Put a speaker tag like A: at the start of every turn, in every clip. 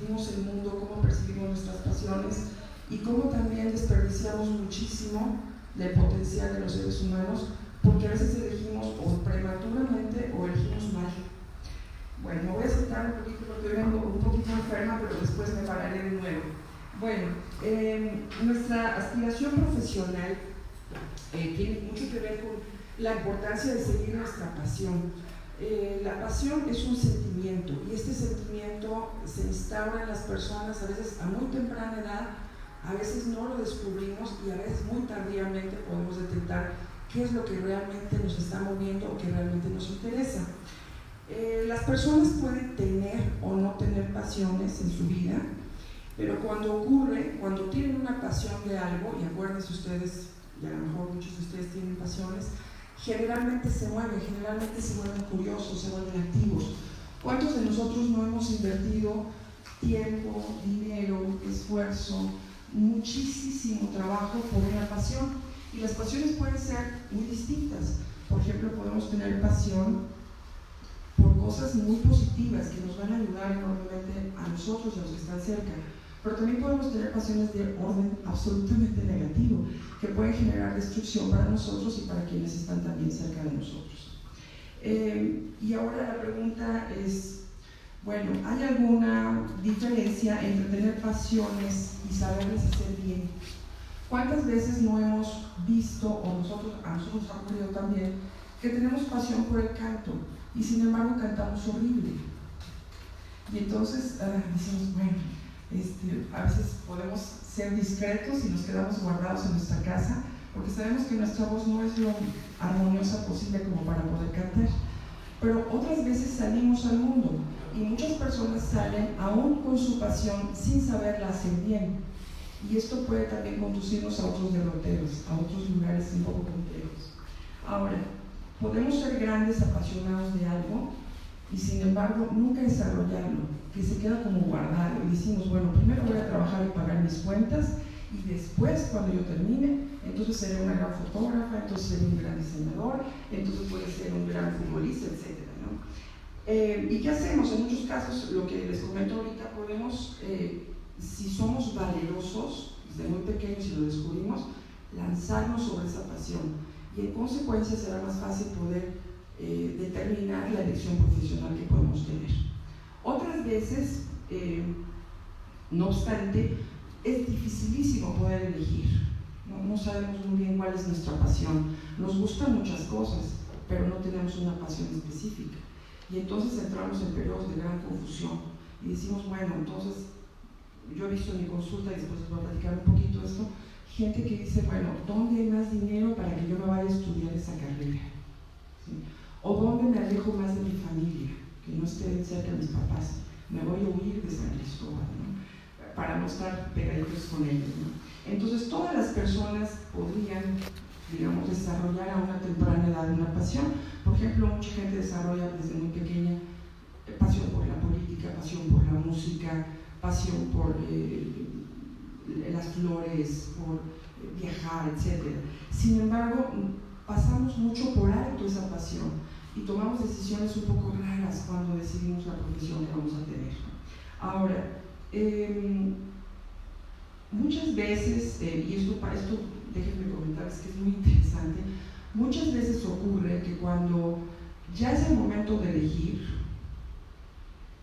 A: percibimos el mundo, cómo percibimos nuestras pasiones y cómo también desperdiciamos muchísimo del potencial de los seres humanos, porque a veces elegimos o prematuramente o elegimos mal. Bueno, me voy a sentar un poquito porque hoy vengo un poquito enferma, pero después me pararé de nuevo. Bueno, nuestra aspiración profesional tiene mucho que ver con la importancia de seguir nuestra pasión. La pasión es un sentimiento y este sentimiento se instaura en las personas a veces a muy temprana edad, a veces no lo descubrimos y a veces muy tardíamente podemos detectar qué es lo que realmente nos está moviendo o que realmente nos interesa. Las personas pueden tener o no tener pasiones en su vida, pero cuando ocurre, cuando tienen una pasión de algo, y acuérdense ustedes, y a lo mejor muchos de ustedes tienen pasiones, generalmente se mueven curiosos, se vuelven activos. ¿Cuántos de nosotros no hemos invertido tiempo, dinero, esfuerzo, muchísimo trabajo por una pasión? Y las pasiones pueden ser muy distintas. Por ejemplo, podemos tener pasión por cosas muy positivas que nos van a ayudar enormemente a nosotros y a los que están cerca, pero también podemos tener pasiones de orden absolutamente negativo que pueden generar destrucción para nosotros y para quienes están también cerca de nosotros. Y ahora la pregunta es, bueno, ¿hay alguna diferencia entre tener pasiones y saberlas hacer bien? ¿Cuántas veces no hemos visto, o a nosotros nos ha ocurrido también, que tenemos pasión por el canto y sin embargo cantamos horrible? Y entonces decimos, bueno, a veces podemos ser discretos y nos quedamos guardados en nuestra casa porque sabemos que nuestra voz no es lo armoniosa posible como para poder cantar. Pero otras veces salimos al mundo y muchas personas salen aún con su pasión sin saberla hacer bien. Y esto puede también conducirnos a otros derroteros, a otros lugares un poco complejos. Ahora, podemos ser grandes apasionados de algo y sin embargo nunca desarrollarlo, que se queda como guardado y decimos, bueno, primero voy a trabajar y pagar mis cuentas y después cuando yo termine, entonces seré una gran fotógrafa, entonces seré un gran diseñador, entonces puede ser un gran futbolista, etc., ¿no? ¿Y qué hacemos? En muchos casos, lo que les comento ahorita, podemos, si somos valerosos, desde muy pequeños y lo descubrimos, lanzarnos sobre esa pasión y en consecuencia será más fácil poder determinar la elección profesional que podemos tener. Otras veces, no obstante, es dificilísimo poder elegir. No sabemos muy bien cuál es nuestra pasión. Nos gustan muchas cosas, pero no tenemos una pasión específica. Y entonces entramos en periodos de gran confusión y decimos, bueno, entonces yo he visto en mi consulta, y después les voy a platicar un poquito esto, gente que dice, bueno, ¿dónde hay más dinero para que yo me vaya a estudiar esa carrera? ¿Sí? ¿O dónde me alejo más de mi familia? Que no esté cerca de mis papás. Me voy a huir de San Cristóbal, ¿no? Para no estar pegaditos con ellos, ¿no? Entonces, todas las personas podrían, digamos, desarrollar a una temprana edad una pasión. Por ejemplo, mucha gente desarrolla desde muy pequeña pasión por la política, pasión por la música, pasión por las flores, por viajar, etc. Sin embargo, pasamos mucho por alto esa pasión y tomamos decisiones un poco raras cuando decidimos la profesión que vamos a tener. Ahora, muchas veces, y para esto déjenme comentarles que es muy interesante, muchas veces ocurre que cuando ya es el momento de elegir,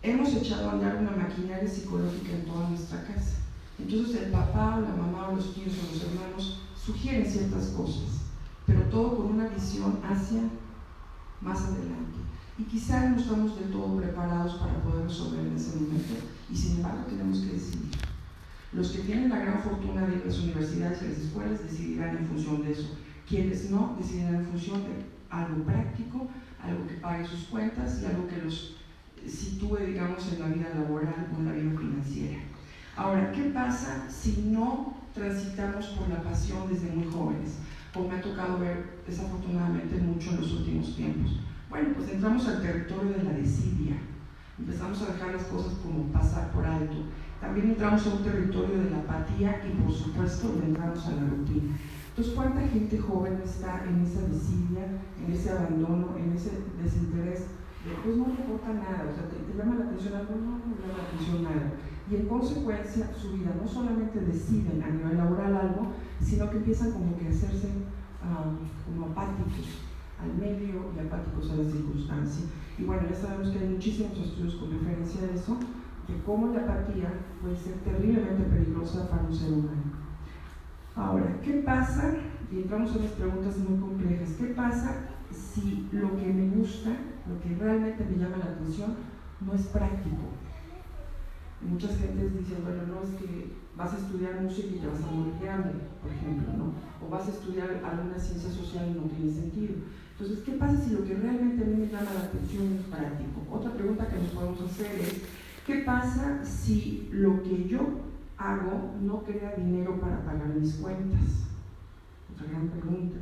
A: hemos echado a andar una maquinaria psicológica en toda nuestra casa. Entonces el papá o la mamá o los tíos o los hermanos sugieren ciertas cosas, pero todo con una visión hacia más adelante. Y quizá no estamos del todo preparados para poder resolver en ese momento, y sin embargo tenemos que decidir. Los que tienen la gran fortuna de ir a las universidades y a las escuelas decidirán en función de eso. Quienes no, decidirán en función de algo práctico, algo que pague sus cuentas y algo que los sitúe, digamos, en la vida laboral o en la vida financiera. Ahora, ¿qué pasa si no transitamos por la pasión desde muy jóvenes? Como me ha tocado ver desafortunadamente mucho en los últimos tiempos. Bueno, pues entramos al territorio de la desidia, empezamos a dejar las cosas como pasar por alto. También entramos a un territorio de la apatía y, por supuesto, entramos a la rutina. Entonces, ¿cuánta gente joven está en esa desidia, en ese abandono, en ese desinterés? Pues no me importa nada, o sea, te llama la atención algo, no me llama la atención nada. y en consecuencia su vida no solamente deciden a nivel laboral algo, sino que empiezan como que a hacerse como apáticos al medio y apáticos a la circunstancia. Y bueno, ya sabemos que hay muchísimos estudios con referencia a eso, de cómo la apatía puede ser terriblemente peligrosa para un ser humano. Ahora, ¿qué pasa? Y entramos en las preguntas muy complejas. ¿Qué pasa si lo que me gusta, lo que realmente me llama la atención, no es práctico? Muchas gentes dicen, bueno, no, es que vas a estudiar música y te vas a morir de hambre, por ejemplo, ¿no? O vas a estudiar alguna ciencia social y no tiene sentido. Entonces, ¿qué pasa si lo que realmente a mí me llama la atención es práctico? Otra pregunta que nos podemos hacer es, ¿qué pasa si lo que yo hago no crea dinero para pagar mis cuentas? Otra gran pregunta.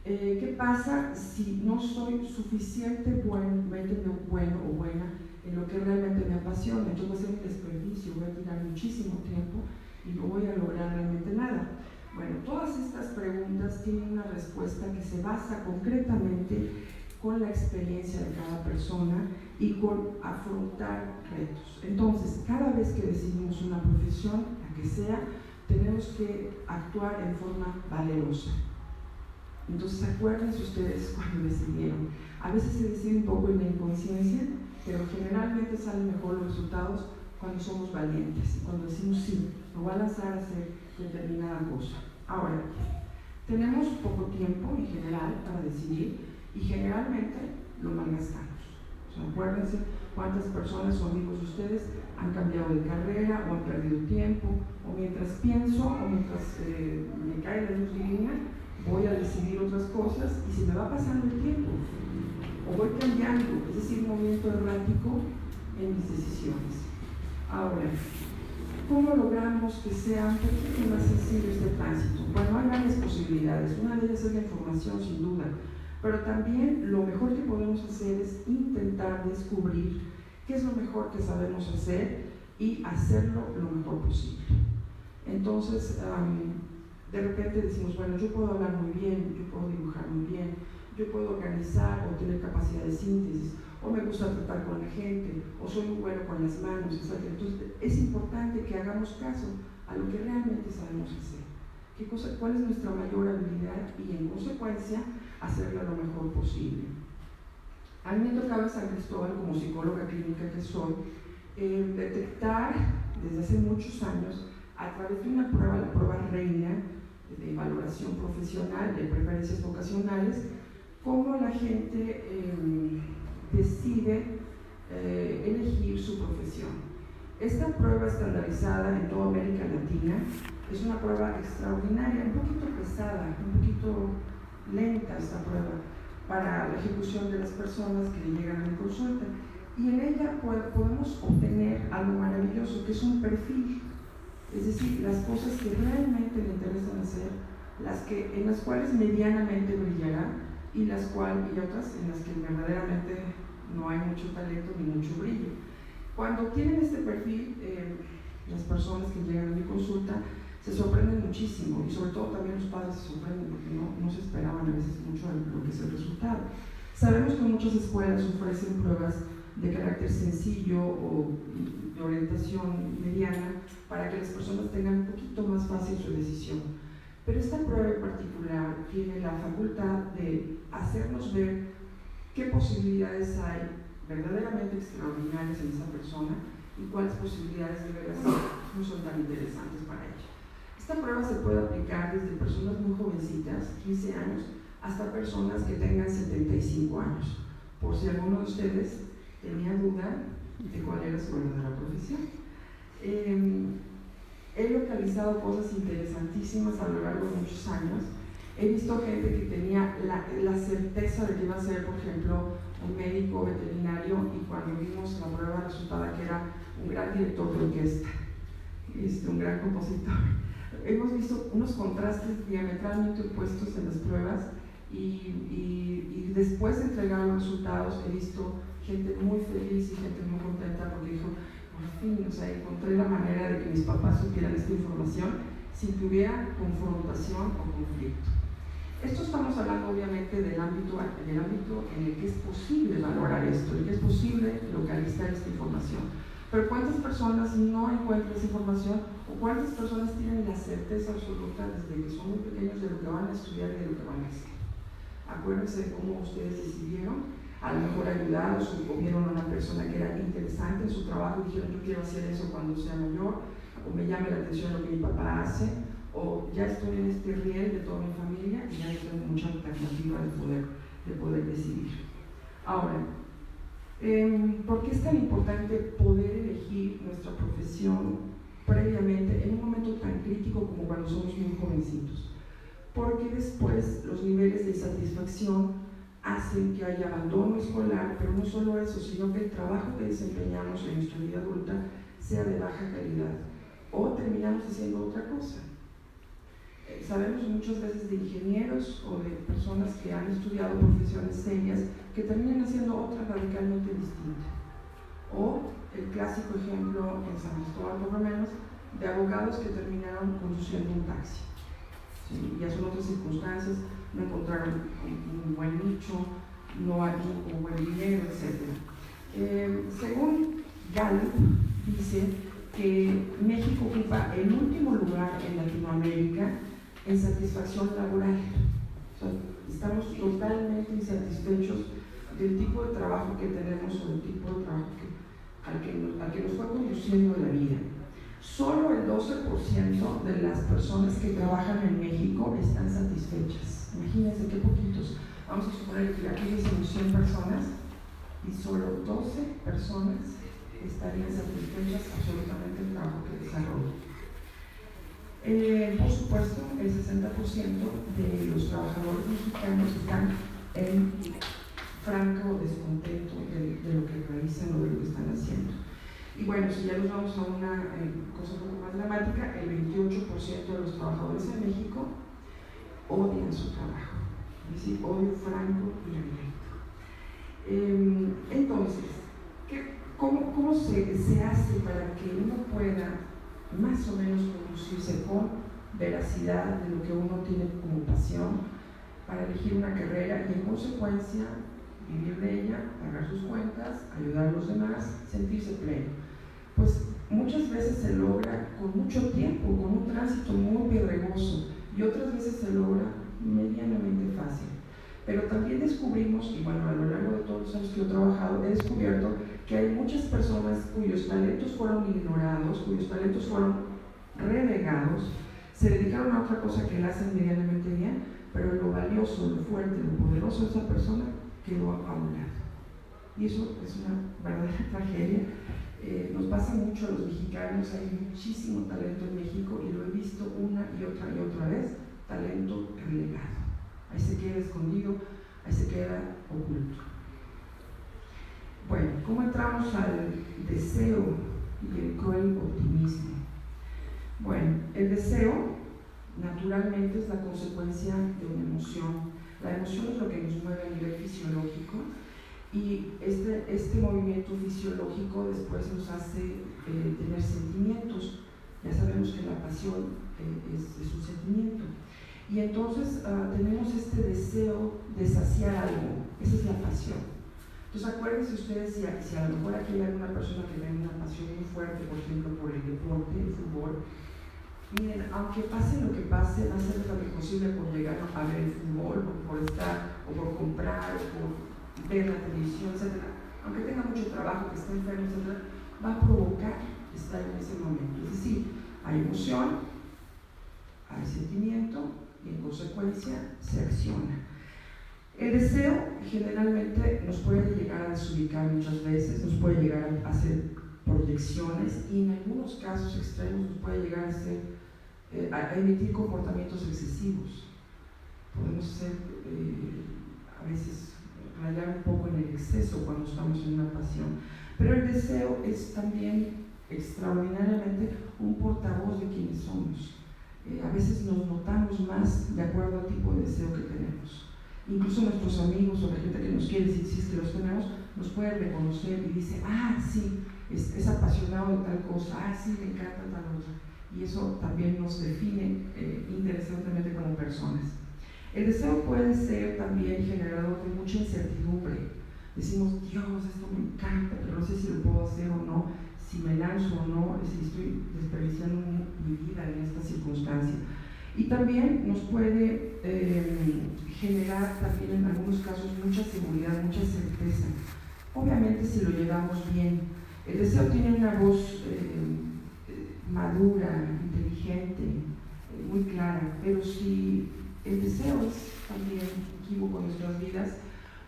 A: ¿Qué pasa si no soy suficientemente bueno o buena en lo que realmente me apasiona? Entonces va a ser un desperdicio, voy a tirar muchísimo tiempo y no voy a lograr realmente nada. Bueno, todas estas preguntas tienen una respuesta que se basa concretamente con la experiencia de cada persona y con afrontar retos. Entonces, cada vez que decidimos una profesión, la que sea, tenemos que actuar en forma valerosa. Entonces, acuérdense ustedes cuando decidieron. A veces se decide un poco en la inconsciencia, pero generalmente salen mejor los resultados cuando somos valientes y cuando decimos sí, me voy a lanzar a hacer determinada cosa. Ahora, tenemos poco tiempo en general para decidir y generalmente lo malgastamos. O sea, acuérdense cuántas personas o amigos de ustedes han cambiado de carrera o han perdido tiempo, o mientras pienso o mientras me cae la luz divina, voy a decidir otras cosas y se me va pasando el tiempo, o voy cambiando, es decir, un movimiento errático en mis decisiones. Ahora, ¿cómo logramos que sea un poquito más sencillo este tránsito? Bueno, hay varias posibilidades. Una de ellas es la información, sin duda, pero también lo mejor que podemos hacer es intentar descubrir qué es lo mejor que sabemos hacer y hacerlo lo mejor posible. Entonces, de repente decimos, bueno, yo puedo hablar muy bien, yo puedo dibujar muy bien, yo puedo organizar o tener capacidad de síntesis, o me gusta tratar con la gente, o soy muy bueno con las manos, etc. Entonces, es importante que hagamos caso a lo que realmente sabemos hacer. ¿Cuál es nuestra mayor habilidad? Y en consecuencia, hacerla lo mejor posible. A mí me tocaba en San Cristóbal, como psicóloga clínica que soy, detectar desde hace muchos años, a través de una prueba, la prueba reina de valoración profesional, de preferencias vocacionales, cómo la gente decide elegir su profesión. Esta prueba estandarizada en toda América Latina es una prueba extraordinaria, un poquito pesada, un poquito lenta esta prueba para la ejecución de las personas que llegan a mi consulta, y en ella podemos obtener algo maravilloso, que es un perfil, es decir, las cosas que realmente le interesan hacer, en las cuales medianamente brillará y otras en las que verdaderamente no hay mucho talento ni mucho brillo. Cuando tienen este perfil, las personas que llegan a mi consulta se sorprenden muchísimo, y sobre todo también los padres se sorprenden porque no se esperaban a veces mucho lo que es el resultado. Sabemos que muchas escuelas ofrecen pruebas de carácter sencillo o de orientación mediana para que las personas tengan un poquito más fácil su decisión. Pero esta prueba en particular tiene la facultad de hacernos ver qué posibilidades hay verdaderamente extraordinarias en esa persona y cuáles posibilidades de veras no son tan interesantes para ella. Esta prueba se puede aplicar desde personas muy jovencitas, 15 años, hasta personas que tengan 75 años, por si alguno de ustedes tenía duda de cuál era su verdadera profesión. He localizado cosas interesantísimas a lo largo de muchos años. He visto gente que tenía la certeza de que iba a ser, por ejemplo, un médico veterinario, y cuando vimos la prueba resultaba que era un gran director de orquesta, un gran compositor. Hemos visto unos contrastes diametralmente opuestos en las pruebas, y después de entregar los resultados he visto gente muy feliz y gente muy contenta porque dijo, por fin, encontré la manera de que mis papás supieran esta información sin que hubiera confrontación o conflicto. Esto estamos hablando obviamente del ámbito en el que es posible valorar esto, en el que es posible localizar esta información. Pero ¿cuántas personas no encuentran esa información? ¿O cuántas personas tienen la certeza absoluta desde que son muy pequeños de lo que van a estudiar y de lo que van a hacer? Acuérdense de cómo ustedes decidieron, a lo mejor ayudados o vieron a una persona que era interesante en su trabajo y dijeron: yo quiero hacer eso cuando sea mayor, o me llame la atención lo que mi papá hace, o ya estoy en este riel de toda mi familia y ya no tengo mucha alternativa de poder decidir. Ahora, ¿por qué es tan importante poder elegir nuestra profesión previamente en un momento tan crítico como cuando somos muy jovencitos? Porque después los niveles de insatisfacción hacen que haya abandono escolar, pero no solo eso, sino que el trabajo que desempeñamos en nuestra vida adulta sea de baja calidad, o terminamos haciendo otra cosa. Sabemos muchas veces de ingenieros o de personas que han estudiado profesiones serias que terminan haciendo otra radicalmente distinta. O el clásico ejemplo en San Cristóbal, por lo menos, de abogados que terminaron conduciendo un taxi. ¿Sí? Ya son otras circunstancias, no encontraron un buen nicho, no hay un buen dinero, etc. Según Gallup, dice que México ocupa el último lugar en Latinoamérica en satisfacción laboral. O sea, estamos totalmente insatisfechos del tipo de trabajo que tenemos o del tipo de trabajo al que nos fue conduciendo la vida. Solo el 12% de las personas que trabajan en México están satisfechas. Imagínense qué poquitos. Vamos a suponer que aquí somos 100 personas y solo 12 personas estarían satisfechas absolutamente del trabajo que desarrollan. Por supuesto, el 60% de los trabajadores mexicanos están en franco descontento de lo que realizan o de lo que están haciendo. Y bueno, si ya nos vamos a una cosa un poco más dramática, el 28% de los trabajadores en México odian su trabajo, es decir, odio franco y directo. Entonces, ¿cómo se hace para que uno pueda más o menos conducirse con veracidad de lo que uno tiene como pasión para elegir una carrera y en consecuencia vivir de ella, pagar sus cuentas, ayudar a los demás, sentirse pleno? Pues muchas veces se logra con mucho tiempo, con un tránsito muy pedregoso, y otras veces se logra medianamente fácil. Pero también descubrimos, y bueno, a lo largo de todos los años que he trabajado, he descubierto que hay muchas personas cuyos talentos fueron ignorados, cuyos talentos fueron relegados, se dedicaron a otra cosa que la hacen medianamente bien, pero lo valioso, lo fuerte, lo poderoso de esa persona quedó a un lado. Y eso es una verdadera tragedia. Nos pasa mucho a los mexicanos, hay muchísimo talento en México y lo he visto una y otra vez, talento relegado. Ahí se queda escondido, ahí se queda oculto. Bueno, ¿cómo entramos al deseo y el cruel optimismo? Bueno, el deseo naturalmente es la consecuencia de una emoción. La emoción es lo que nos mueve a nivel fisiológico y este movimiento fisiológico después nos hace tener sentimientos. Ya sabemos que la pasión es un sentimiento. Y entonces tenemos este deseo de saciar algo, esa es la pasión. Entonces acuérdense ustedes si a lo mejor aquí hay alguna persona que tiene una pasión muy fuerte, por ejemplo, por el deporte, el fútbol. Miren, aunque pase lo que pase, va a hacer lo posible por llegar a ver el fútbol, o por estar, o por comprar, o por ver la televisión, etc. Aunque tenga mucho trabajo, que esté enfermo, etc., va a provocar estar en ese momento. Es decir, hay emoción, hay sentimiento, y en consecuencia se acciona. El deseo generalmente nos puede llegar a desubicar muchas veces, nos puede llegar a hacer proyecciones y en algunos casos extremos nos puede llegar a emitir comportamientos excesivos. Podemos ser a veces rayar un poco en el exceso cuando estamos en una pasión, pero el deseo es también extraordinariamente un portavoz de quienes somos. A veces nos notamos más de acuerdo al tipo de deseo que tenemos. Incluso nuestros amigos o la gente que nos quiere, si es que los tenemos, nos puede reconocer y dice: ah, sí, es apasionado de tal cosa, ah, sí, me encanta tal otra. Y eso también nos define interesantemente como personas. El deseo puede ser también generador de mucha incertidumbre. Decimos: Dios, esto me encanta, pero no sé si lo puedo hacer o no. si me lanzo o no, si estoy desperdiciando mi vida en esta circunstancia. Y también nos puede generar también en algunos casos mucha seguridad, mucha certeza. Obviamente si lo llevamos bien. El deseo tiene una voz madura, inteligente, muy clara, pero si el deseo es también equívoco en nuestras vidas,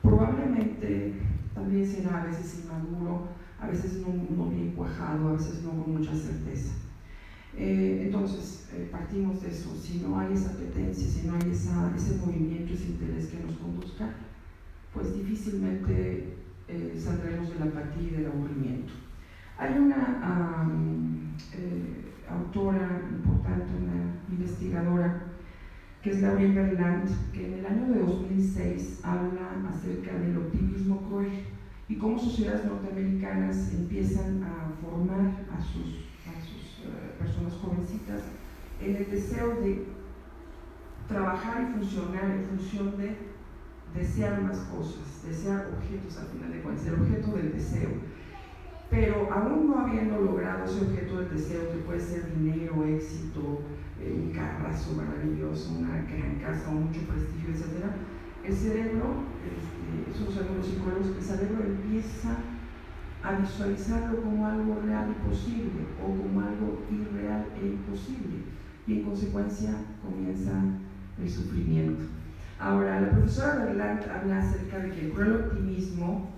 A: probablemente también será a veces inmaduro, a veces no bien cuajado, a veces no con mucha certeza. Entonces, partimos de eso. Si no hay esa apetencia, si no hay ese movimiento, ese interés que nos conduzca, pues difícilmente saldremos de la apatía y del aburrimiento. Hay una autora importante, una investigadora, que es Gabrielle Berlant, que en el año de 2006 habla acerca del optimismo cruel y cómo sociedades norteamericanas empiezan a formar a sus personas jovencitas en el deseo de trabajar y funcionar en función de desear más cosas, desear objetos al final de cuentas, el objeto del deseo. Pero aún no habiendo logrado ese objeto del deseo, que puede ser dinero, éxito, un carrazo maravilloso, una gran casa, mucho prestigio, etc., el cerebro, eso lo saben los psicólogos, el cerebro empieza a visualizarlo como algo real y posible, o como algo irreal e imposible, y en consecuencia comienza el sufrimiento. Ahora, la profesora Berlant habla acerca de que el cruel optimismo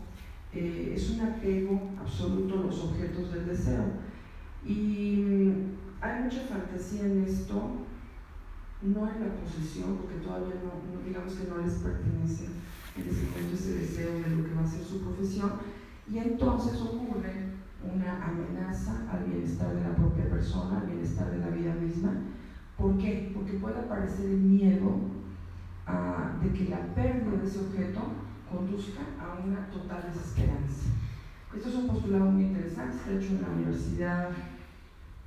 A: es un apego absoluto a los objetos del deseo, y hay mucha fantasía en esto, no en la posesión, porque todavía no digamos que no les pertenece en ese momento ese deseo de lo que va a ser su profesión, y entonces ocurre una amenaza al bienestar de la propia persona, al bienestar de la vida misma. ¿Por qué? Porque puede aparecer el miedo de que la pérdida de ese objeto conduzca a una total desesperanza. Esto es un postulado muy interesante, está hecho en la Universidad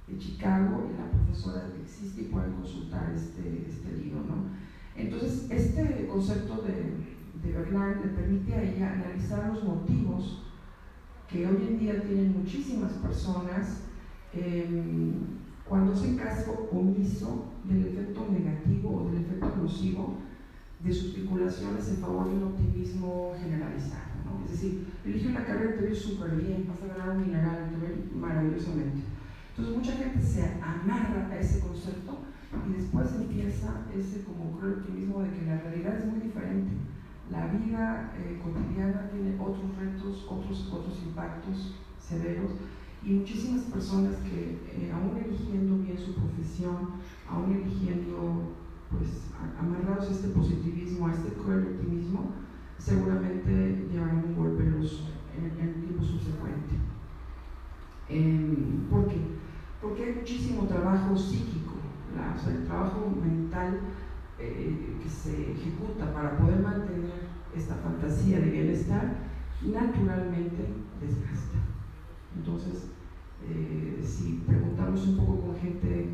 A: de Chicago, y la profesora existe y pueden consultar este libro, ¿no? Entonces, este concepto de Berlant le permite a ella analizar los motivos que hoy en día tienen muchísimas personas cuando hacen caso omiso del efecto negativo o del efecto nocivo de sus vinculaciones en favor de un optimismo generalizado, ¿no? Es decir, elige una carrera y te ves súper bien, vas a ganar un mineral, te ves maravillosamente. Entonces mucha gente se amarra a ese concepto y después empieza ese como cruel optimismo de que la realidad es muy diferente. La vida cotidiana tiene otros retos, otros impactos severos, y muchísimas personas que aún eligiendo bien su profesión, aún eligiendo pues amarrados a este positivismo, a este cruel optimismo, seguramente llevarán un golpe en el tiempo subsecuente. ¿Por qué? Porque hay muchísimo trabajo psíquico, o sea, el trabajo mental que se ejecuta para poder mantener esta fantasía de bienestar, naturalmente desgasta. Entonces, si preguntamos un poco con gente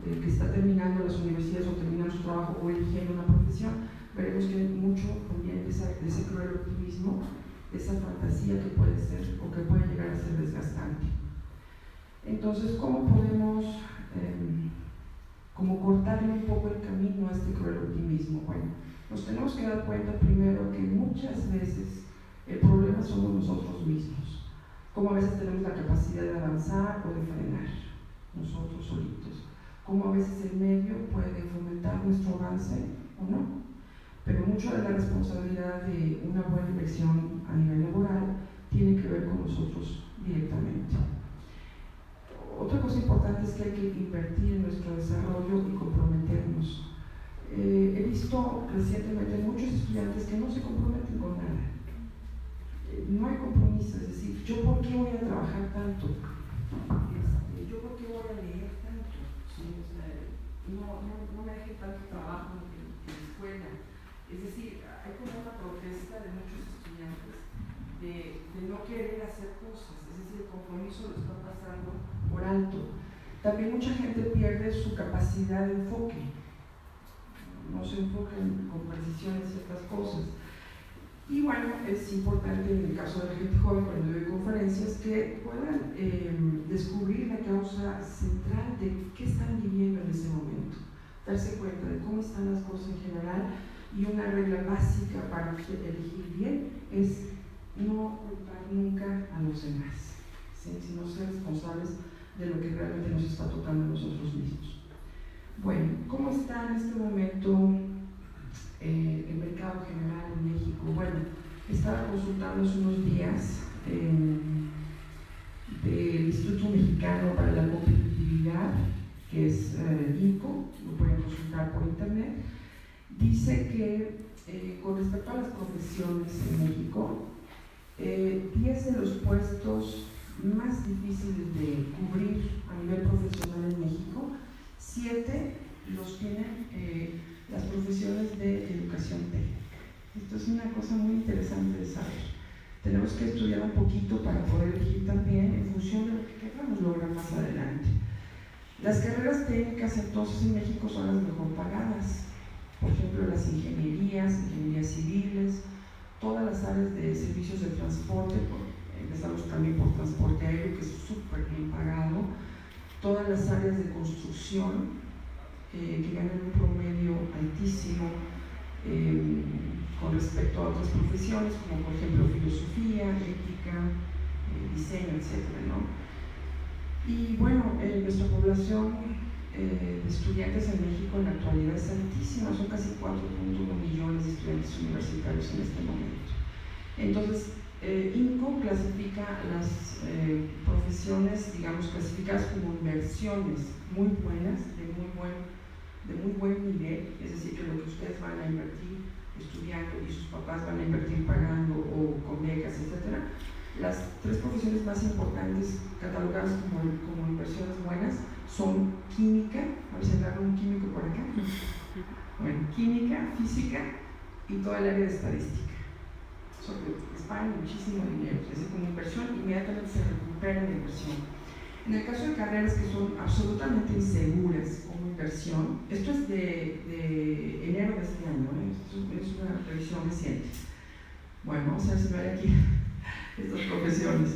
A: que está terminando las universidades o terminando su trabajo o eligiendo una profesión, veremos que hay mucho también de ese cruel optimismo, de esa fantasía que puede ser o que puede llegar a ser desgastante. Entonces, ¿cómo podemos como cortarle un poco el camino a este cruel optimismo? Bueno, nos tenemos que dar cuenta primero que muchas veces el problema somos nosotros mismos, como a veces tenemos la capacidad de avanzar o de frenar nosotros solitos, como a veces el medio puede fomentar nuestro avance o no, pero mucho de la responsabilidad de una buena elección a nivel laboral tiene que ver con nosotros directamente. Otra cosa importante es que hay que invertir en nuestro desarrollo y comprometernos. He visto recientemente muchos estudiantes que no se comprometen con nada. No hay compromiso, es decir, ¿yo por qué voy a trabajar tanto? ¿Yo por qué voy a leer tanto? ¿Sí? O sea, no me deje tanto trabajo en la escuela. Es decir, hay como una protesta de muchos estudiantes de no querer hacer cosas, es decir, el compromiso lo está pasando por alto. También mucha gente pierde su capacidad de enfoque, no se enfocan con precisión en ciertas cosas. Y bueno, es importante en el caso de la gente joven, cuando doy conferencias, que puedan descubrir la causa central de qué están viviendo en ese momento, darse cuenta de cómo están las cosas en general, y una regla básica para elegir bien es no culpar nunca a los demás, ¿sí? Sino ser responsables de lo que realmente nos está tocando a nosotros mismos. Bueno, ¿cómo está en este momento el mercado general en México? Bueno, estaba consultando hace unos días del Instituto Mexicano para la Competitividad, que es INCO, lo pueden consultar por internet. Dice que con respecto a las profesiones en México, 10 de los puestos más difíciles de cubrir a nivel profesional en México, 7 los tienen las profesiones de educación técnica. Esto es una cosa muy interesante de saber. Tenemos que estudiar un poquito para poder elegir también en función de lo que queramos lograr más adelante. Las carreras técnicas entonces en México son las mejor pagadas. Por ejemplo, las ingenierías civiles, todas las áreas de servicios de transporte, empezamos también por transporte aéreo, que es súper bien pagado, todas las áreas de construcción, que ganan un promedio altísimo con respecto a otras profesiones, como por ejemplo filosofía, ética, diseño, etc., ¿no? Y bueno, nuestra población de estudiantes en México en la actualidad es altísima, son casi 4.1 millones de estudiantes universitarios en este momento. Entonces, INCO clasifica las profesiones, digamos, clasificadas como inversiones muy buenas, de muy buen nivel, es decir, que lo que ustedes van a invertir estudiando y sus papás van a invertir pagando o con becas, etc. Las 3 profesiones más importantes catalogadas como inversiones buenas son química, a ver si agarro un químico por acá, bueno, química, física y toda el área de estadística. Eso les pagan muchísimo dinero, es decir, como inversión inmediatamente se recupera la inversión. En el caso de carreras que son absolutamente inseguras como inversión, esto es de enero de este año, esto es una revisión reciente. Bueno, vamos a ver si me hay aquí estas profesiones.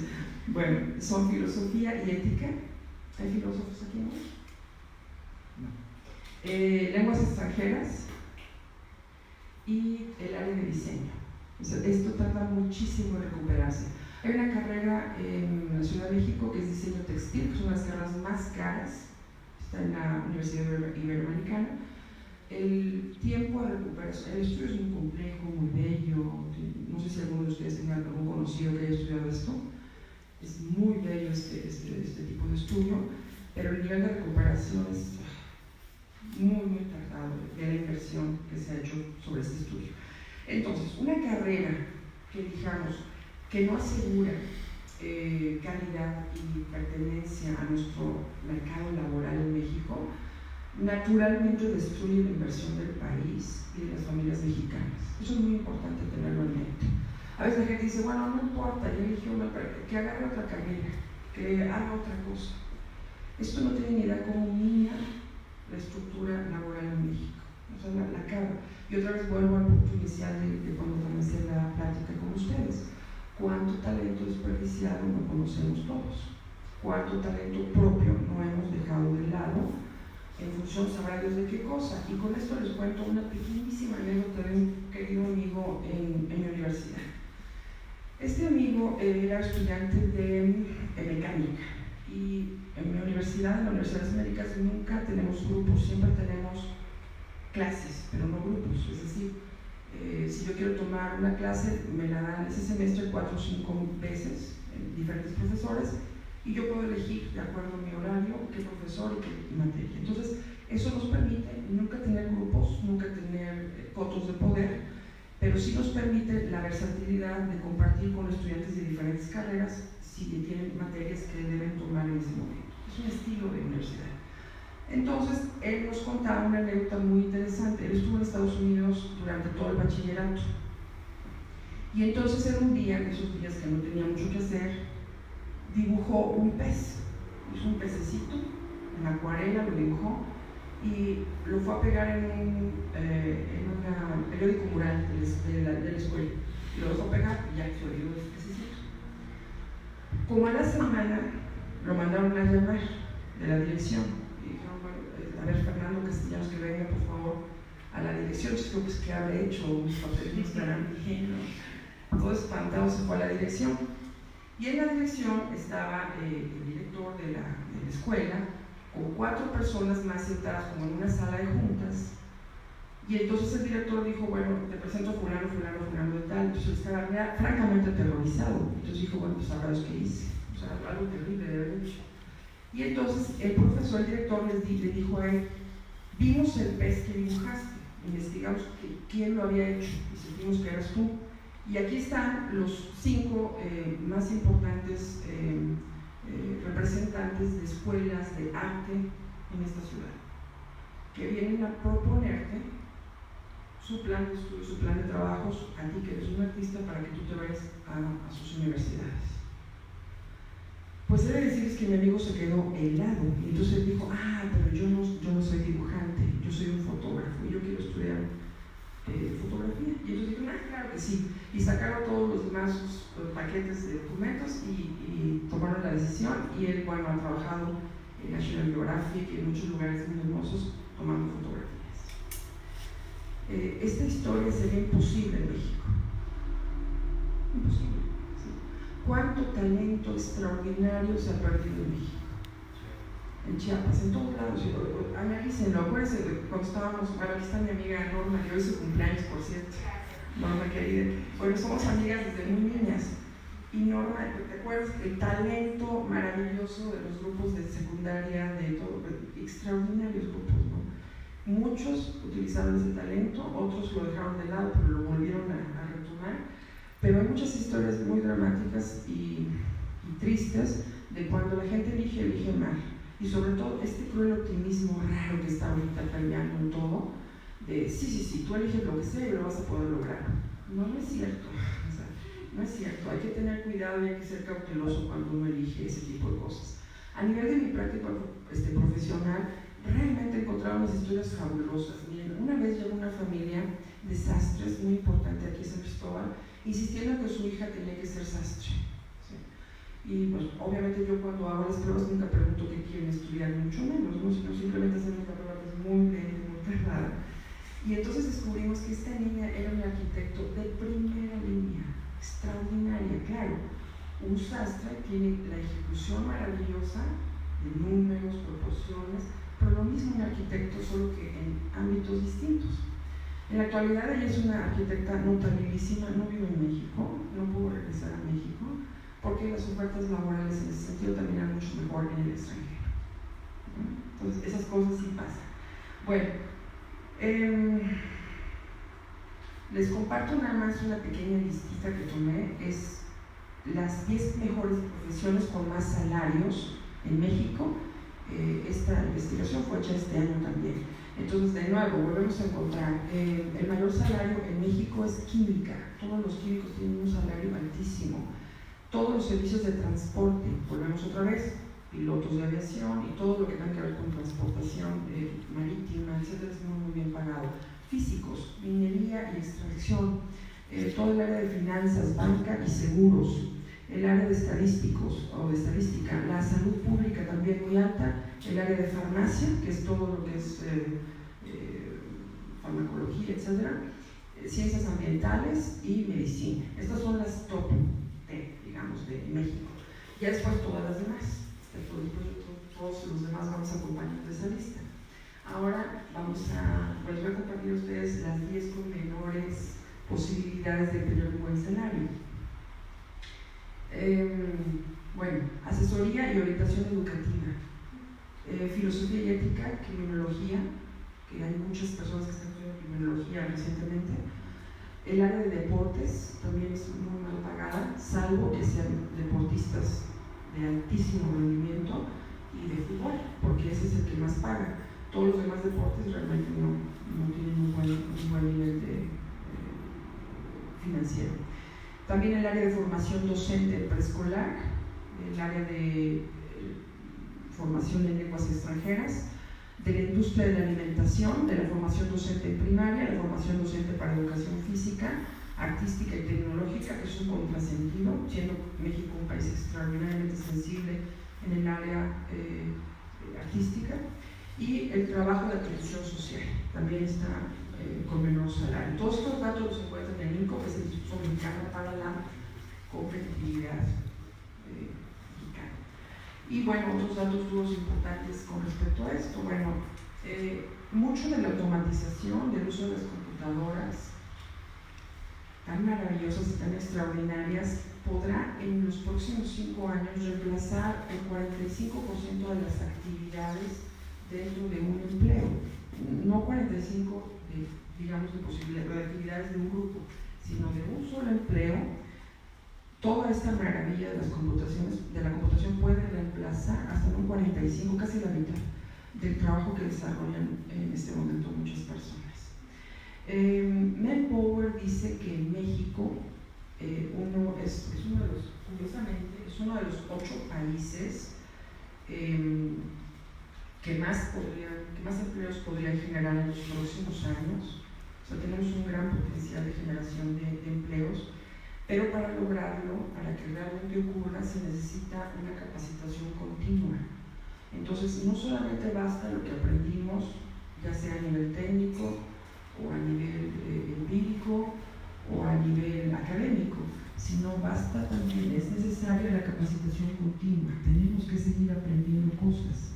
A: Bueno, son filosofía y ética. ¿Hay filósofos aquí, no? Lenguas extranjeras y el área de diseño. O sea, esto tarda muchísimo en recuperarse. Hay una carrera en la Ciudad de México que es diseño textil, que son las carreras más caras, está en la Universidad Iberoamericana. El tiempo de recuperación, el estudio es muy complejo, muy bello, no sé si alguno de ustedes tenga algún conocido que haya estudiado esto, es muy bello este tipo de estudio, pero el nivel de recuperación es muy tardado de la inversión que se ha hecho sobre este estudio. Entonces, una carrera que digamos que no asegura calidad y pertenencia a nuestro mercado laboral en México, naturalmente destruye la inversión del país y de las familias mexicanas. Eso es muy importante tenerlo en mente. A veces la gente dice, bueno, no importa, ya eligió una, que agarre otra carrera, que haga otra cosa. Esto no tiene ni idea cómo mina la estructura laboral en México. O sea, la acaba. Y otra vez vuelvo al punto inicial de cuando comencé la plática con ustedes. ¿Cuánto talento desperdiciado no conocemos todos? ¿Cuánto talento propio no hemos dejado de lado en función, sabrá Dios de qué cosa? Y con esto les cuento una pequeñísima anécdota de un querido amigo en mi universidad. Este amigo era estudiante de mecánica, y en mi universidad, en la Universidad de las Américas, nunca tenemos grupos, siempre tenemos clases, pero no grupos. Es decir, si yo quiero tomar una clase, me la dan ese semestre 4 o 5 veces, diferentes profesores, y yo puedo elegir de acuerdo a mi horario qué profesor y qué materia. Entonces, eso nos permite nunca tener grupos, nunca tener cotos de poder, pero sí nos permite la versatilidad de compartir con estudiantes de diferentes carreras si tienen materias que deben tomar en ese momento. Es un estilo de universidad. Entonces, él nos contaba una anécdota muy interesante. Él estuvo en Estados Unidos durante todo el bachillerato. Y entonces, en un día, en esos días que no tenía mucho que hacer, dibujó un pez. Hizo un pececito, en acuarela lo dibujó y lo fue a pegar en un periódico mural de la escuela. y lo dejó pegar y ya se olvidó de que se hizo. Como a la semana lo mandaron a llamar de la dirección y dijeron, bueno, a ver, Fernando Castellanos, que venga por favor a la dirección. Yo creo pues que habré hecho mis papeles, gran ingenio. Todo espantado se fue a la dirección. Y en la dirección estaba el director de la escuela, con 4 personas más sentadas como en una sala de juntas. Y entonces el director dijo, bueno, te presento a fulano, fulano, fulano de tal. Entonces estaba francamente aterrorizado. Entonces dijo, bueno, pues sabrás qué hice. O sea, algo terrible de haber hecho. Y entonces el profesor, el director, le dijo a él, vimos el pez que dibujaste, investigamos quién lo había hecho y sentimos que eras tú. Y aquí están los 5 más importantes representantes de escuelas de arte en esta ciudad, que vienen a proponerte su plan de estudio, su plan de trabajos, a ti que eres un artista, para que tú te vayas a sus universidades. Pues he de decirles que mi amigo se quedó helado, y entonces él dijo, pero yo no soy dibujante, yo soy un fotógrafo, y yo quiero estudiar fotografía. Y entonces dijeron, claro que sí, y sacaron todos los demás sus paquetes de documentos y tomaron la decisión. Y él, bueno, ha trabajado en National Geographic y en muchos lugares muy hermosos tomando fotografías. Esta historia sería imposible en México, imposible, ¿sí? ¿Cuánto talento extraordinario se ha perdido en México? En Chiapas, en todos lados. Analícenlo, acuérdense de cuando estábamos, bueno, aquí está mi amiga Norma, que hoy es su cumpleaños, por cierto. Norma querida, bueno, somos amigas desde muy niñas. Y Norma, ¿te acuerdas? El talento maravilloso de los grupos de secundaria, de todo, extraordinarios grupos, ¿no? Muchos utilizaron ese talento, otros lo dejaron de lado, pero lo volvieron a retomar. Pero hay muchas historias muy dramáticas y tristes de cuando la gente elige mal. Y sobre todo este cruel optimismo raro que está ahorita cambiando en todo, de sí, tú eliges lo que sea y lo vas a poder lograr. No es cierto, o sea, no es cierto. Hay que tener cuidado y hay que ser cauteloso cuando uno elige ese tipo de cosas. A nivel de mi práctica profesional, realmente he encontrado unas historias fabulosas. Miren, una vez llegó una familia de sastres muy importante aquí en San Cristóbal, insistiendo que su hija tenía que ser sastre. Y pues obviamente yo cuando hago las pruebas nunca pregunto qué quieren estudiar, mucho menos, ¿no? Sino simplemente hacemos la prueba que es muy lenta, muy tardada. Y entonces descubrimos que esta niña era un arquitecto de primera línea, extraordinaria, claro. Un sastre tiene la ejecución maravillosa de números, proporciones, pero lo mismo un arquitecto, solo que en ámbitos distintos. En la actualidad ella es una arquitecta notabilísima, no vive en México, no pudo regresar a México, porque las ofertas laborales en ese sentido también eran mucho mejor en el extranjero. Entonces, esas cosas sí pasan. Bueno, les comparto nada más una pequeña listita que tomé, es las 10 mejores profesiones con más salarios en México. Esta investigación fue hecha este año también. Entonces, de nuevo, volvemos a encontrar, el mayor salario en México es química. Todos los químicos tienen un salario altísimo. Todos los servicios de transporte, volvemos otra vez, pilotos de aviación y todo lo que tenga que ver con transportación marítima, etcétera, es muy bien pagado. Físicos, minería y extracción, todo el área de finanzas, banca y seguros, el área de estadísticos o de estadística, la salud pública también muy alta, el área de farmacia, que es todo lo que es farmacología, etcétera, ciencias ambientales y medicina. Estas son las top digamos, de México. Ya después todas las demás, todos los demás vamos acompañando de esa lista. Ahora les voy a compartir a ustedes las 10 con menores posibilidades de tener un buen salario. Bueno, asesoría y orientación educativa, filosofía y ética, criminología, que hay muchas personas que están estudiando criminología recientemente. El área de deportes también es muy mal pagada, salvo que sean deportistas de altísimo rendimiento y de fútbol, porque ese es el que más paga. Todos los demás deportes realmente no tienen un buen nivel financiero. También el área de formación docente preescolar, el área de formación en lenguas extranjeras, de la industria de la alimentación, de la formación docente en primaria, la formación docente para educación física, artística y tecnológica, que es un contrasentido, siendo México un país extraordinariamente sensible en el área artística, y el trabajo de atención social, también está con menor salario. Todos estos datos los encuentran en INCO, que es el Instituto Mexicano para la Competitividad Mexicana. Y bueno, otros datos duros importantes con respecto a esto. Bueno, mucho de la automatización, del uso de las computadoras, tan maravillosas y tan extraordinarias, podrá en los próximos 5 años reemplazar el 45% de las actividades dentro de un empleo. No 45 digamos de posibilidades de actividades de un grupo, sino de un solo empleo. Toda esta maravilla de las computaciones, de la computación, puede reemplazar hasta un 45, casi la mitad del trabajo que desarrollan en este momento muchas personas. Manpower dice que en México curiosamente, es uno de los 8 países que más empleos podrían generar en los próximos años. O sea, tenemos un gran potencial de generación de empleos, pero para lograrlo, para que realmente ocurra, se necesita una capacitación continua. Entonces, no solamente basta lo que aprendimos, ya sea a nivel técnico, o a nivel empírico, o a nivel académico, sino basta también, es necesaria la capacitación continua. Tenemos que seguir aprendiendo cosas.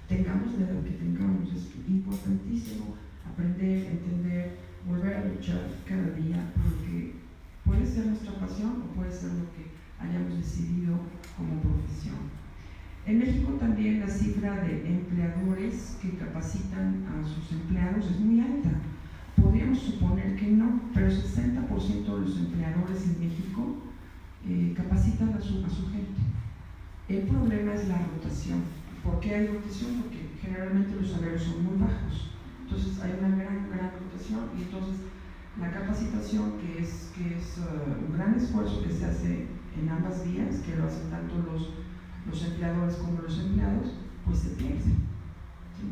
A: Tengamos la edad que tengamos, es importantísimo aprender, entender, volver a luchar cada día, porque puede ser nuestra pasión o puede ser lo que hayamos decidido como profesión. En México también la cifra de empleadores que capacitan a sus empleados es muy alta. Podríamos suponer que no, pero el 60% de los empleadores en México capacitan a su gente. El problema es la rotación. ¿Por qué hay rotación? Porque generalmente los salarios son muy bajos. Entonces hay una gran rotación, y entonces la capacitación, que es un gran esfuerzo que se hace en ambas vías, que lo hacen tanto los empleadores como los empleados, pues se pierde. ¿Sí?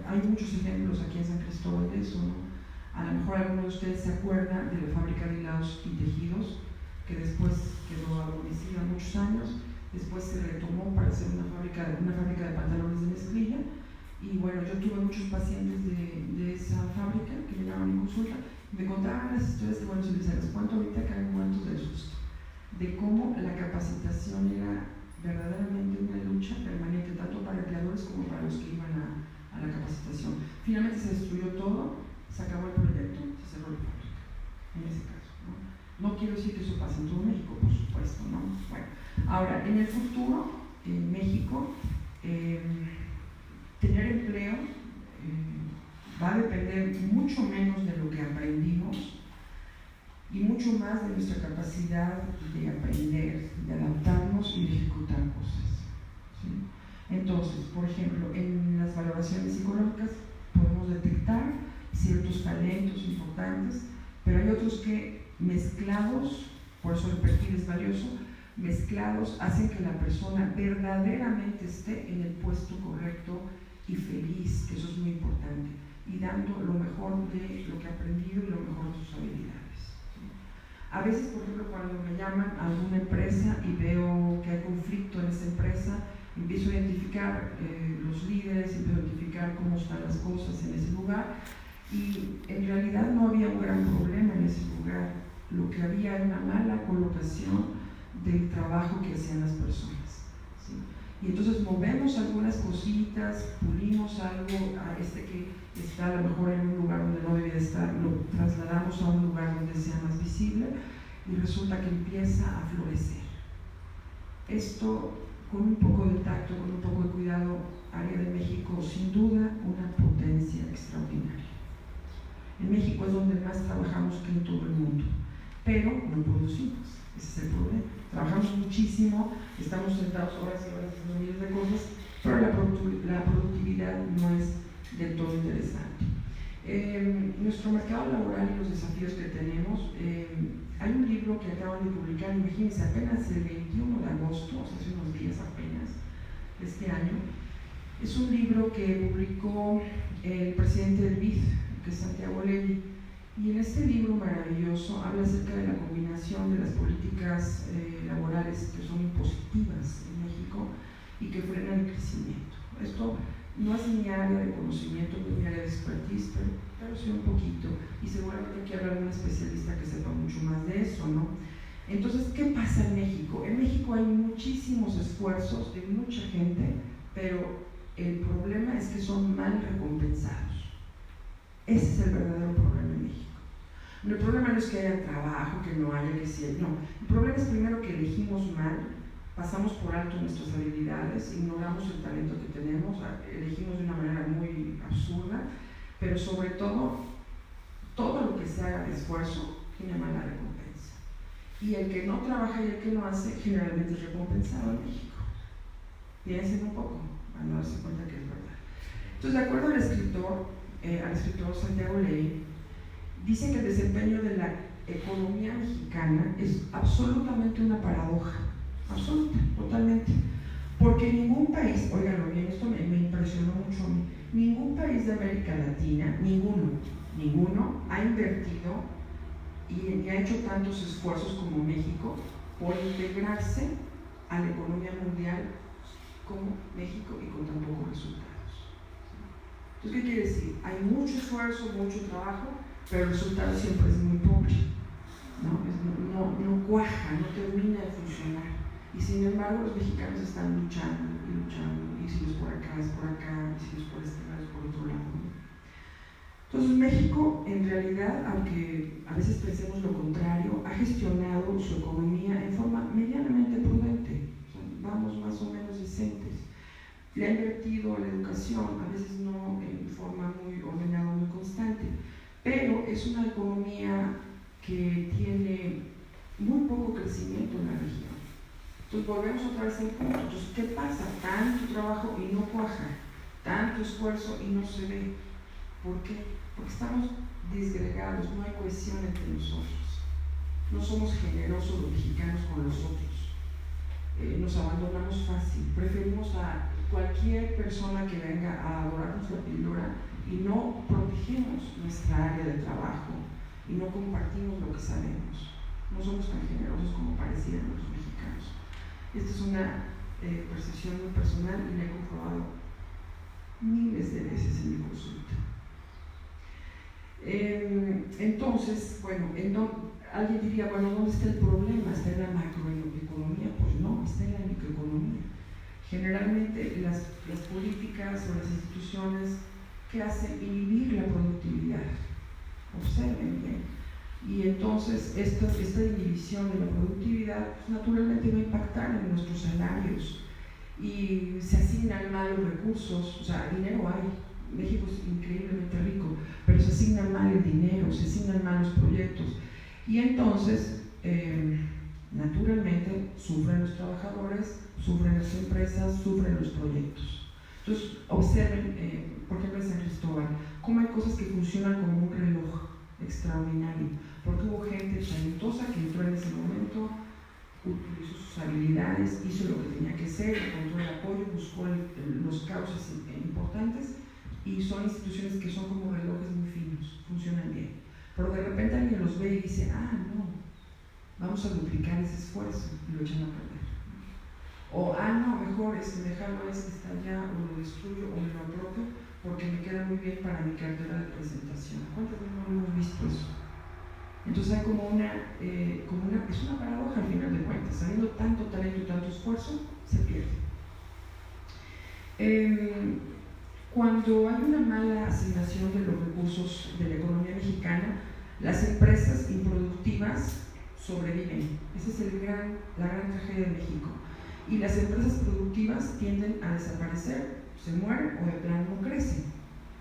A: Hay muchos ejemplos aquí en San Cristóbal de eso, ¿no? A lo mejor alguno de ustedes se acuerda de la fábrica de hilados y tejidos, que después quedó aborrecida muchos años. Después se retomó para hacer una fábrica de pantalones de mezclilla, y bueno, yo tuve muchos pacientes de esa fábrica que me llamaban en consulta, me contaban las historias que, bueno, si les cuento ahorita, caen muertos del susto, de cómo la capacitación era verdaderamente una lucha permanente, tanto para empleadores como para los que iban a la capacitación. Finalmente se destruyó todo, se acabó el proyecto, se cerró la fábrica, en ese caso, ¿no? No quiero decir que eso pase en todo México, por supuesto, ¿no? Bueno, ahora, en el futuro, en México, tener empleo va a depender mucho menos de lo que aprendimos y mucho más de nuestra capacidad de aprender, de adaptarnos y de ejecutar cosas. ¿Sí? Entonces, por ejemplo, en las valoraciones psicológicas podemos detectar ciertos talentos importantes, pero hay otros que mezclados, por eso el perfil es valioso, mezclados hacen que la persona verdaderamente esté en el puesto correcto y feliz, que eso es muy importante, y dando lo mejor de lo que ha aprendido y lo mejor de sus habilidades. ¿Sí? A veces, por ejemplo, cuando me llaman a alguna empresa y veo que hay conflicto en esa empresa, empiezo a identificar los líderes, empiezo a identificar cómo están las cosas en ese lugar, y en realidad no había un gran problema en ese lugar. Lo que había era una mala colocación del trabajo que hacían las personas. ¿Sí? Y entonces movemos algunas cositas, pulimos algo a que está a lo mejor en un lugar donde no debía estar, lo trasladamos a un lugar donde sea más visible, y resulta que empieza a florecer. Esto, con un poco de tacto, con un poco de cuidado, haría de México sin duda una potencia extraordinaria. En México es donde más trabajamos que en todo el mundo, pero no producimos. Ese es el problema. Trabajamos muchísimo, estamos sentados horas y horas haciendo miles de cosas, pero la productividad no es del todo interesante. Nuestro mercado laboral y los desafíos que tenemos, hay un libro que acaban de publicar, imagínense, apenas el 21 de agosto, o sea, hace unos días apenas, de este año. Es un libro que publicó el presidente del BID, que es Santiago Levy, Y en este libro maravilloso habla acerca de la combinación de las políticas laborales que son impositivas en México y que frenan el crecimiento. Esto no es mi área de conocimiento, no es mi área de expertise, pero sí un poquito. Y seguramente aquí habrá un especialista que sepa mucho más de eso, ¿no? Entonces, ¿qué pasa en México? En México hay muchísimos esfuerzos de mucha gente, pero el problema es que son mal recompensados. Ese es el verdadero problema en México. El problema no es que haya trabajo, que no haya, que sí, no. El problema es primero que elegimos mal, pasamos por alto nuestras habilidades, ignoramos el talento que tenemos, elegimos de una manera muy absurda, pero sobre todo lo que se haga de esfuerzo tiene mala recompensa. Y el que no trabaja y el que no hace generalmente es recompensado en México. Piensen un poco, van a darse cuenta que es verdad. Entonces, de acuerdo al escritor Santiago Ley, dice que el desempeño de la economía mexicana es absolutamente una paradoja, absoluta, totalmente. Porque ningún país, óiganlo bien, esto me impresionó mucho a mí, ningún país de América Latina, ninguno ha invertido y ha hecho tantos esfuerzos como México por integrarse a la economía mundial como México y con tan pocos resultados. Entonces, ¿qué quiere decir? Hay mucho esfuerzo, mucho trabajo, pero el resultado siempre es muy pobre, no cuaja, no termina de funcionar. Y sin embargo, los mexicanos están luchando, y si no es por acá, es por acá, y si no es por este lado, es por otro lado. Entonces, México, en realidad, aunque a veces pensemos lo contrario, ha gestionado su economía en forma medianamente prudente. O sea, vamos más o menos decentes. Le ha invertido a la educación, a veces no en forma muy ordenada, muy constante, pero es una economía que tiene muy poco crecimiento en la región. Entonces volvemos otra vez al punto. Entonces, ¿qué pasa? Tanto trabajo y no cuaja, tanto esfuerzo y no se ve. ¿Por qué? Porque estamos disgregados, no hay cohesión entre nosotros. No somos generosos los mexicanos con los otros. Nos abandonamos fácil. Preferimos a cualquier persona que venga a adorarnos la píldora y no protegemos nuestra área de trabajo y no compartimos lo que sabemos. No somos tan generosos como parecían los mexicanos. Esta es una percepción muy personal y la he comprobado miles de veces en mi consulta. Entonces, bueno, alguien diría, bueno, ¿dónde está el problema? ¿Está en la macroeconomía? Pues no, está en la microeconomía. Generalmente las políticas o las instituciones que hacen inhibir la productividad, observen bien, y entonces esta inhibición de la productividad pues, naturalmente va a impactar en nuestros salarios y se asignan mal los recursos, o sea, dinero hay. México es increíblemente rico, pero se asigna mal el dinero, se asignan mal los proyectos y entonces naturalmente sufren los trabajadores, sufren las empresas, sufren los proyectos. Entonces observen, por ejemplo en San Cristóbal, cómo hay cosas que funcionan como un reloj extraordinario, porque hubo gente talentosa que entró en ese momento, utilizó sus habilidades, hizo lo que tenía que hacer, encontró el apoyo, buscó los cauces importantes. Y son instituciones que son como relojes muy finos, funcionan bien. Pero de repente alguien los ve y dice, no, vamos a duplicar ese esfuerzo y lo echan a perder. O, no, mejor dejarlo que está allá, o lo destruyo, o me lo apropio, porque me queda muy bien para mi cartera de presentación. ¿Cuántas veces no hemos visto eso? Entonces hay es una paradoja al final de cuentas, habiendo tanto talento y tanto esfuerzo, se pierde. Cuando hay una mala asignación de los recursos de la economía mexicana, las empresas improductivas sobreviven. Esa es la gran tragedia de México. Y las empresas productivas tienden a desaparecer, se mueren o de plano no crecen.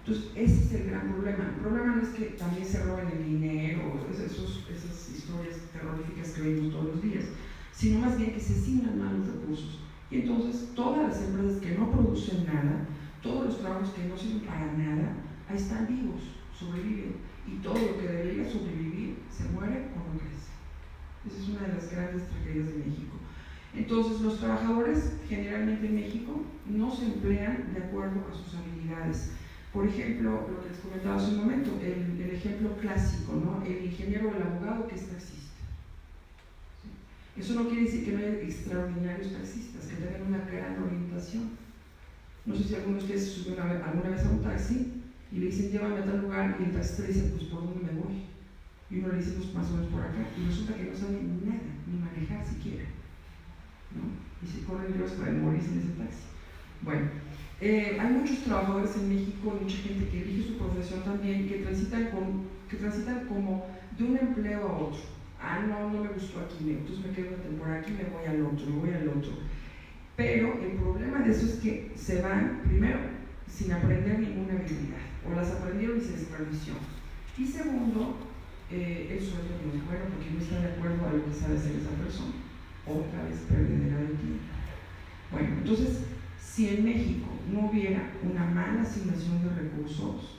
A: Entonces, ese es el gran problema. El problema no es que también se roben el dinero, esas historias terroríficas que vemos todos los días, sino más bien que se asignan mal los recursos. Y entonces, todas las empresas que no producen nada, todos los trabajos que no sirven para nada, ahí están vivos, sobreviven, y todo lo que debería sobrevivir se muere o no crece. Esa es una de las grandes tragedias de México. Entonces, los trabajadores generalmente en México no se emplean de acuerdo a sus habilidades. Por ejemplo, lo que les comentaba hace un momento, el ejemplo clásico, ¿no? El ingeniero o el abogado que es taxista. ¿Sí? Eso no quiere decir que no haya extraordinarios taxistas, que tengan una gran orientación. No sé si alguno de ustedes se subió alguna vez a un taxi y le dicen llévame a tal lugar y el taxista le dice pues ¿por dónde me voy? Y uno le dice pues más o menos por acá y resulta que no sabe nada, ni manejar siquiera, ¿no? Y se corren riesgo de morirse en ese taxi. Bueno, hay muchos trabajadores en México y mucha gente que elige su profesión también, que transitan como de un empleo a otro. Ah, no me gustó aquí, entonces me quedo una temporada aquí, me voy al otro. Pero el problema de eso es que se van, primero, sin aprender ninguna habilidad, o las aprendieron y se desperdició. Y segundo, el sueldo no es bueno porque no está de acuerdo a lo que sabe hacer esa persona. Otra vez perdedera de tiempo. Bueno, entonces, si en México no hubiera una mala asignación de recursos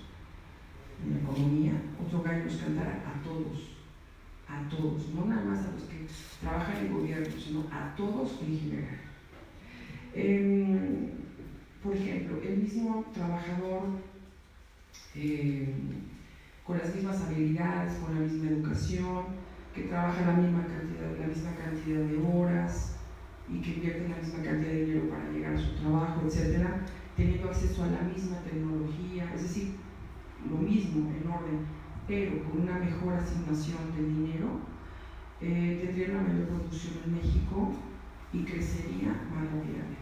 A: en la economía, otro gallo nos cantara a todos, no nada más a los que trabajan en el gobierno, sino a todos en general. Por ejemplo, el mismo trabajador con las mismas habilidades, con la misma educación, que trabaja la misma cantidad de horas y que invierte la misma cantidad de dinero para llegar a su trabajo, etcétera, teniendo acceso a la misma tecnología, es decir, lo mismo en orden, pero con una mejor asignación de dinero, tendría una mayor producción en México y crecería más rápidamente.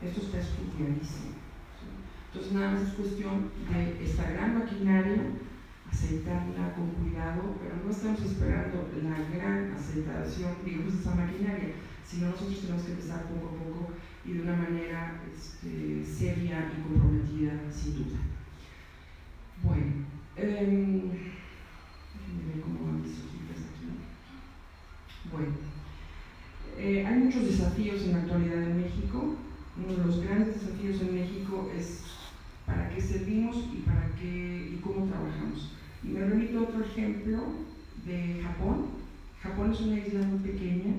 A: Esto está estudiadísimo. ¿Sí? Entonces nada más es cuestión de esta gran maquinaria, aceitarla con cuidado, pero no estamos esperando la gran aceitación, digamos, de esa maquinaria, sino nosotros tenemos que empezar poco a poco y de una manera seria y comprometida, sin duda. Bueno, déjenme ver cómo van mis hojitas aquí. Bueno, hay muchos desafíos en la actualidad en México. Uno de los grandes desafíos en México es para qué servimos y cómo trabajamos. Y me remito a otro ejemplo de Japón. Japón es una isla muy pequeña,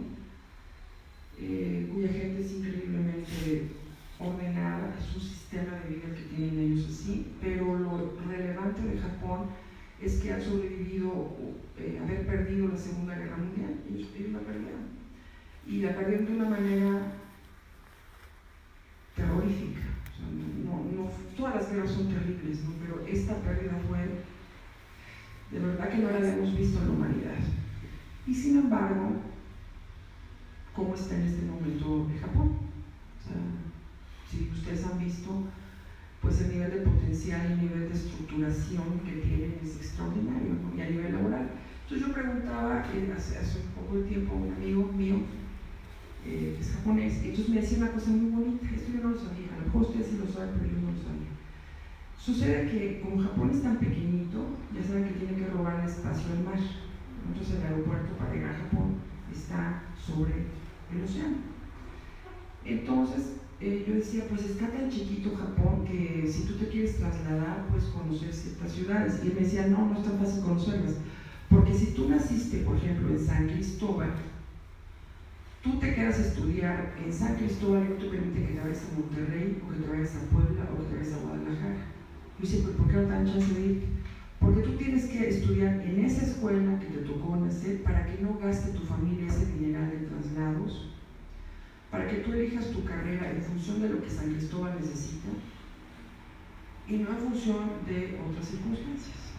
A: cuya gente es increíblemente ordenada, es un sistema de vida que tienen ellos así, pero lo relevante de Japón es que han sobrevivido, haber perdido la Segunda Guerra Mundial, ellos la perdieron, y la perdieron de una manera terrorífica. O sea, no, todas las guerras son terribles, ¿no? Pero esta pérdida fue de verdad que no la habíamos visto en la humanidad. Y sin embargo, ¿cómo está en este momento de Japón? O sea, si ustedes han visto, pues el nivel de potencial y el nivel de estructuración que tienen es extraordinario, ¿no? Y a nivel laboral. Entonces yo preguntaba hace un poco de tiempo a un amigo mío, que es japonés, y entonces me decía una cosa muy bonita, esto yo no lo sabía, a lo mejor ustedes sí lo saben, pero yo no lo sabía. Sucede que como Japón es tan pequeñito, ya saben que tiene que robar el espacio del mar. Entonces el aeropuerto para llegar a Japón está sobre el océano. Entonces yo decía, pues está tan chiquito Japón que si tú te quieres trasladar, puedes conocer ciertas ciudades. Y él me decía, no es tan fácil conocerlas. Porque si tú naciste, por ejemplo, en San Cristóbal, tú te quedas a estudiar en San Cristóbal y no te permite que te vayas a Monterrey, o que te vayas a Puebla, o que te vayas a Guadalajara. Yo decía, ¿pero por qué no te dan chance de ir? Porque tú tienes que estudiar en esa escuela que te tocó nacer para que no gaste tu familia ese dineral de traslados, para que tú elijas tu carrera en función de lo que San Cristóbal necesita y no en función de otras circunstancias.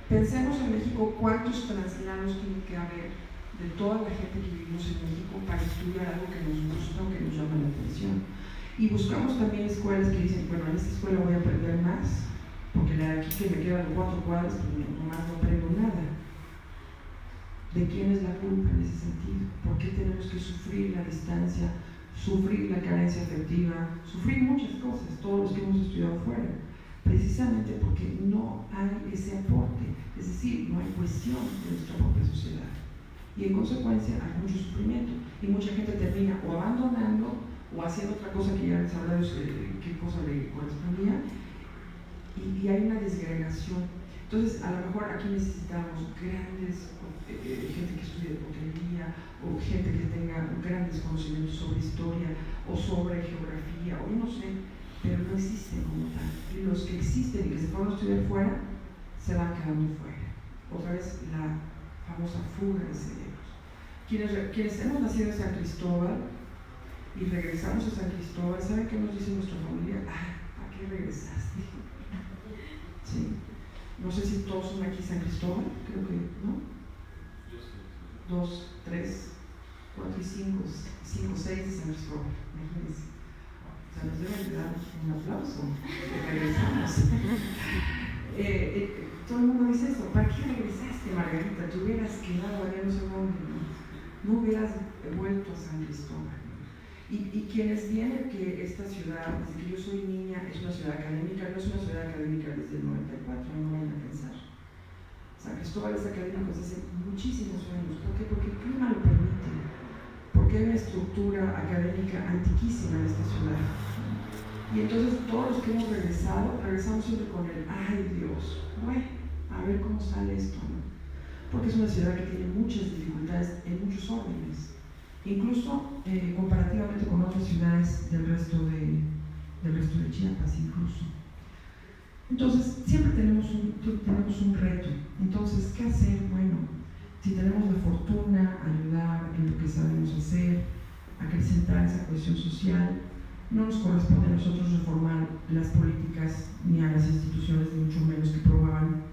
A: Pensemos en México cuántos traslados tiene que haber de toda la gente que vivimos en México para estudiar algo que nos gusta o que nos llama la atención. Y buscamos también escuelas que dicen, bueno, en esta escuela voy a aprender más, porque la de aquí que me quedan 4 cuadras, pues nomás no aprendo nada. ¿De quién es la culpa en ese sentido? ¿Por qué tenemos que sufrir la distancia, sufrir la carencia afectiva, sufrir muchas cosas, todos los que hemos estudiado fuera? Precisamente porque no hay ese aporte, es decir, no hay cohesión de nuestra propia sociedad. Y en consecuencia hay mucho sufrimiento y mucha gente termina o abandonando o haciendo otra cosa que ya les hablaba qué cosa le correspondía, y hay una desgregación. Entonces, a lo mejor aquí necesitamos grandes, gente que estudie hotelería, o gente que tenga grandes conocimientos sobre historia, o sobre geografía, o no sé, pero no existen como tal. Y los que existen y que se fueron a estudiar fuera, se van quedando fuera. Otra vez la famosa fuga de cerebros. Quienes hemos nacido en San Cristóbal y regresamos a San Cristóbal, ¿saben qué nos dice nuestra familia? ¡Ay, ¿para qué regresaste? Sí. No sé si todos son aquí San Cristóbal, creo que, ¿no? 2, 3, 4 y 5, 6 de San Cristóbal, imagínense. O sea, nos deben dar un aplauso, regresamos. Todo el mundo dice eso, ¿para qué regresaste, Margarita? Te hubieras quedado allá no sé dónde, no hubieras vuelto a San Cristóbal. Y quienes vienen que esta ciudad, desde que yo soy niña, es una ciudad académica, no es una ciudad académica desde el 94, no vayan a pensar. San Cristóbal es académico desde hace muchísimos años. ¿Por qué? Porque el clima lo permite, porque hay una estructura académica antiquísima en esta ciudad. Y entonces todos los que hemos regresado, regresamos siempre con el ¡ay Dios! Bueno, a ver cómo sale esto, ¿no? Porque es una ciudad que tiene muchas dificultades en muchos órdenes, incluso comparativamente con otras ciudades del resto de Chiapas incluso. Entonces, siempre tenemos un reto. Entonces, ¿qué hacer? Bueno, si tenemos la fortuna, ayudar en lo que sabemos hacer, acrecentar esa cohesión social. No nos corresponde a nosotros reformar las políticas ni a las instituciones, ni mucho menos que promuevan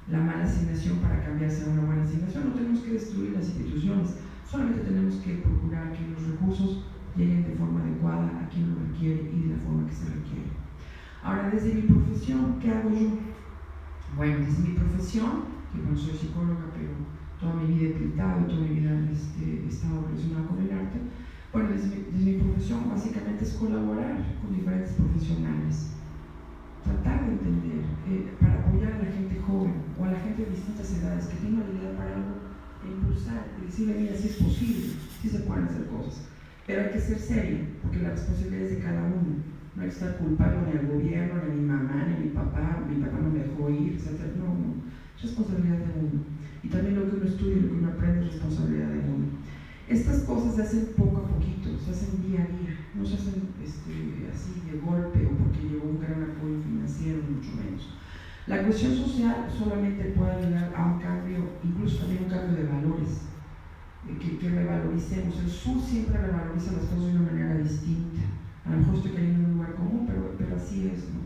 A: la mala asignación para cambiarse a una buena asignación. No tenemos que destruir las instituciones, solamente tenemos que procurar que los recursos lleguen de forma adecuada a quien lo requiere y de la forma que se requiere. Ahora, desde mi profesión, ¿qué hago yo? Bueno, desde mi profesión, que bueno, soy psicóloga, pero toda mi vida he pintado, toda mi vida he estado relacionada con el arte. Bueno, desde mi profesión básicamente es colaborar con diferentes profesionales, tratar de entender, para apoyar a la gente joven o a la gente de distintas edades que tiene una habilidad para algo e impulsar y decirle, mira, si es posible, si se pueden hacer cosas, pero hay que ser serio, porque la responsabilidad es de cada uno. No hay que estar culpando ni al gobierno, ni a mi mamá, ni a mi papá no me dejó ir, etc. No, es responsabilidad de uno. Y también lo que uno estudia y lo que uno aprende es responsabilidad de uno. Estas cosas se hacen poco a poquito, se hacen día a día, no se hacen así de golpe o porque llegó un gran apoyo financiero, mucho menos. La cohesión social solamente puede ayudar a un cambio, incluso también un cambio de valores, que revaloricemos. El sur siempre revaloriza las cosas de una manera distinta. A lo mejor estoy cayendo en un lugar común, pero así es, ¿no?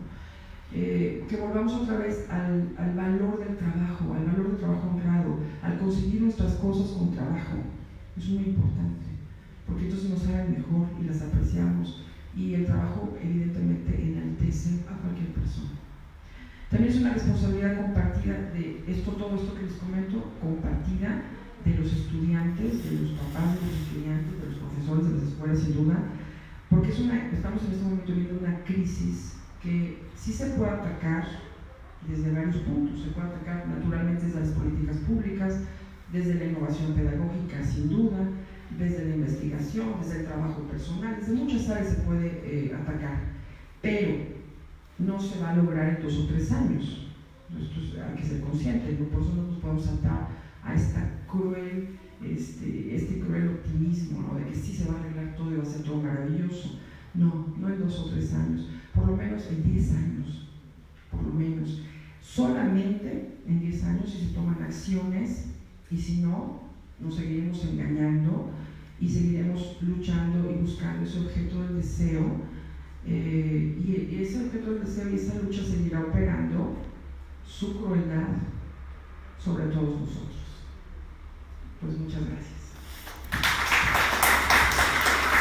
A: Que volvamos otra vez al valor del trabajo honrado, al conseguir nuestras cosas con trabajo. Es muy importante, porque entonces nos saben mejor y las apreciamos, y el trabajo evidentemente enaltece a cualquier persona. También es una responsabilidad compartida de todo esto que les comento, compartida de los estudiantes, de los papás de los estudiantes, de los profesores de las escuelas, sin duda, porque estamos en este momento viendo una crisis que sí se puede atacar desde varios puntos. Se puede atacar naturalmente desde las políticas públicas, desde la innovación pedagógica, sin duda, desde la investigación, desde el trabajo personal, desde muchas áreas se puede atacar, pero no se va a lograr en 2 o 3 años. Esto hay que ser consciente, ¿no? Por eso no nos podemos atar a esta cruel, este cruel optimismo, ¿no? De que sí se va a arreglar todo y va a ser todo maravilloso. No en 2 o 3 años, por lo menos en 10 años, por lo menos. Solamente en 10 años si se toman acciones, y si no, nos seguiremos engañando y seguiremos luchando y buscando ese objeto del deseo, y ese objeto del deseo y esa lucha seguirá operando su crueldad sobre todos nosotros. Pues muchas gracias.